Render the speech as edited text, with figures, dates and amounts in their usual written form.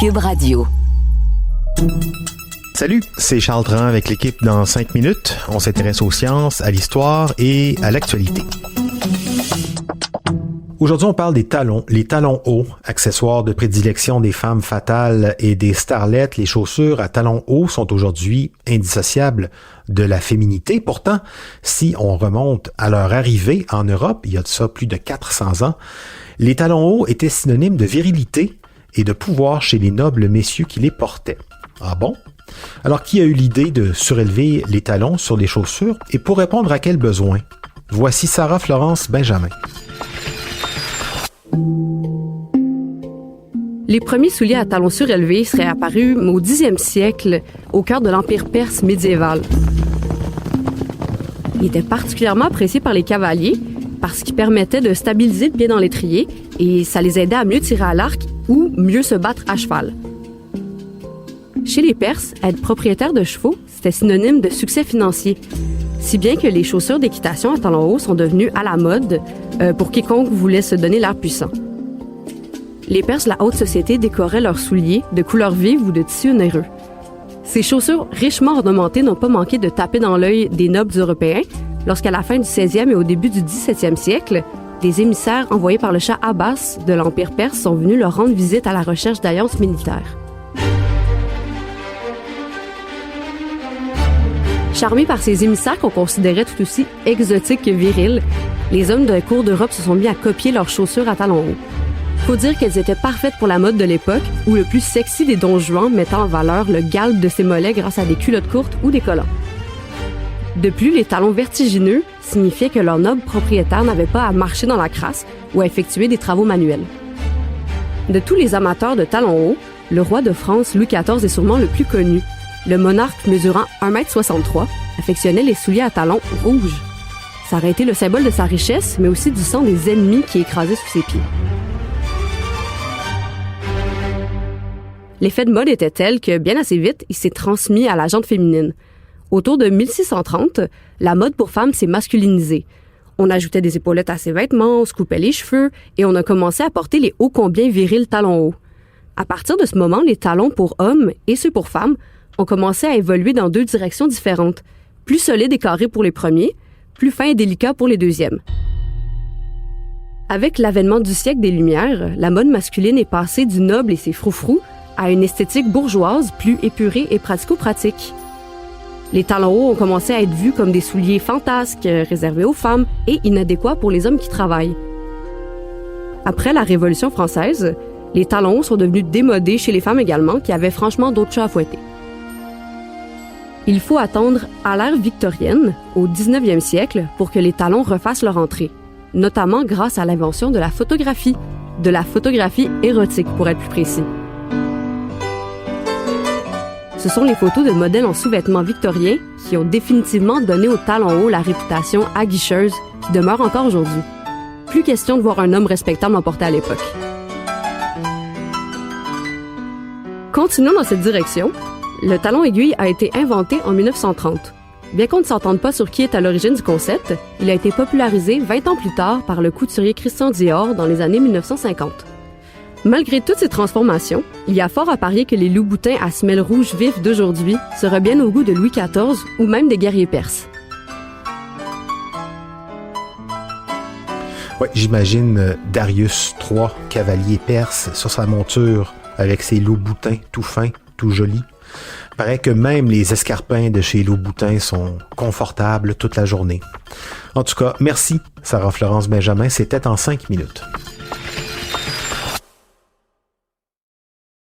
Cube Radio. Salut, c'est Charles Dran avec l'équipe dans 5 minutes. On s'intéresse aux sciences, à l'histoire et à l'actualité. Aujourd'hui, on parle des talons, les talons hauts, accessoires de prédilection des femmes fatales et des starlettes. Les chaussures à talons hauts sont aujourd'hui indissociables de la féminité. Pourtant, si on remonte à leur arrivée en Europe, il y a de ça plus de 400 ans, les talons hauts étaient synonymes de virilité et de pouvoir chez les nobles messieurs qui les portaient. Ah bon? Alors, qui a eu l'idée de surélever les talons sur les chaussures et pour répondre à quel besoin? Voici Sarah Florence Benjamin. Les premiers souliers à talons surélevés seraient apparus au 10e siècle, au cœur de l'Empire perse médiéval. Ils étaient particulièrement appréciés par les cavaliers parce qu'ils permettaient de stabiliser le pied dans l'étrier et ça les aidait à mieux tirer à l'arc ou mieux se battre à cheval. Chez les Perses, être propriétaire de chevaux, c'était synonyme de succès financier, si bien que les chaussures d'équitation à talons hauts sont devenues à la mode pour quiconque voulait se donner l'air puissant. Les Perses de la haute société décoraient leurs souliers de couleurs vives ou de tissus onéreux. Ces chaussures richement ornementées n'ont pas manqué de taper dans l'œil des nobles européens lorsqu'à la fin du 16e et au début du 17e siècle, des émissaires envoyés par le Shah Abbas de l'Empire perse sont venus leur rendre visite à la recherche d'alliances militaires. Charmés par ces émissaires qu'on considérait tout aussi exotiques que virils, les hommes de cour d'Europe se sont mis à copier leurs chaussures à talons hauts. Faut dire qu'elles étaient parfaites pour la mode de l'époque, où le plus sexy des Don Juan mettait en valeur le galbe de ses mollets grâce à des culottes courtes ou des collants. De plus, les talons vertigineux signifiaient que leur noble propriétaire n'avait pas à marcher dans la crasse ou à effectuer des travaux manuels. De tous les amateurs de talons hauts, le roi de France Louis XIV est sûrement le plus connu. Le monarque mesurant 1,63 m affectionnait les souliers à talons rouges. Ça aurait été le symbole de sa richesse, mais aussi du sang des ennemis qui écrasaient sous ses pieds. L'effet de mode était tel que, bien assez vite, il s'est transmis à la gente féminine. Autour de 1630, la mode pour femmes s'est masculinisée. On ajoutait des épaulettes à ses vêtements, on se coupait les cheveux et on a commencé à porter les ô combien virils talons hauts. À partir de ce moment, les talons pour hommes et ceux pour femmes ont commencé à évoluer dans deux directions différentes, plus solides et carrés pour les premiers, plus fins et délicats pour les deuxièmes. Avec l'avènement du siècle des Lumières, la mode masculine est passée du noble et ses froufrous à une esthétique bourgeoise plus épurée et pratico-pratique. Les talons hauts ont commencé à être vus comme des souliers fantasques, réservés aux femmes et inadéquats pour les hommes qui travaillent. Après la Révolution française, les talons hauts sont devenus démodés chez les femmes également, qui avaient franchement d'autres chats à fouetter. Il faut attendre à l'ère victorienne, au 19e siècle, pour que les talons refassent leur entrée, notamment grâce à l'invention de la photographie érotique pour être plus précis. Ce sont les photos de modèles en sous-vêtements victoriens qui ont définitivement donné aux talons hauts la réputation aguicheuse qui demeure encore aujourd'hui. Plus question de voir un homme respectable en porter à l'époque. Continuons dans cette direction. Le talon aiguille a été inventé en 1930. Bien qu'on ne s'entende pas sur qui est à l'origine du concept, il a été popularisé 20 ans plus tard par le couturier Christian Dior dans les années 1950. Malgré toutes ces transformations, il y a fort à parier que les loups-boutins à semelles rouges vifs d'aujourd'hui seraient bien au goût de Louis XIV ou même des guerriers perses. Ouais, j'imagine Darius III, cavalier perse, sur sa monture, avec ses loups-boutins tout fins, tout jolis. Paraît que même les escarpins de chez Louboutin sont confortables toute la journée. En tout cas, merci Sarah Florence Benjamin, c'était en 5 minutes.